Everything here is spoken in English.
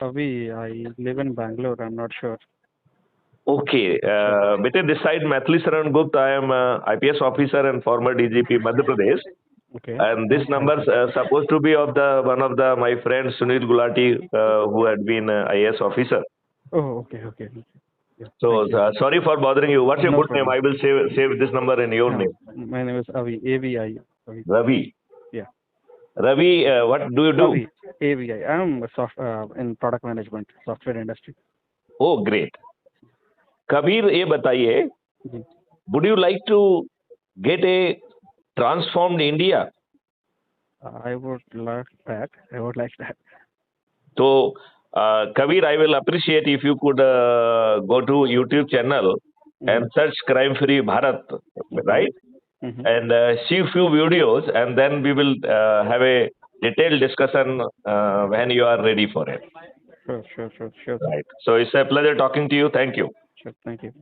Avi, I live in Bangalore. I'm not sure. Okay. Sure. Bete, this side Maithili Saran Gupta. I am IPS officer and former DGP Madhya Pradesh. Okay. And this number supposed to be of the one of the my friends Sunil Gulati, who had been IAS officer. Oh, okay, okay. Okay. Yeah, So thank you. sorry for bothering you. What's your No good name? problem. I will save this number in your name. My name is Avi, AVI. Avi. Ravi. Yeah, Ravi, what do you do? Avi, AVI. I'm a in product management, software industry. Oh, great. Kabir, ये बताइए, जी. would you like to get a transformed India? I would like that. I would like that. So, Kabir, I will appreciate if you could go to YouTube channel and search Crime Free Bharat, right? Mm-hmm. And see few videos, and then we will have a detailed discussion when you are ready for it. Sure. Right. So it's a pleasure talking to you. Thank you. Sure. Thank you.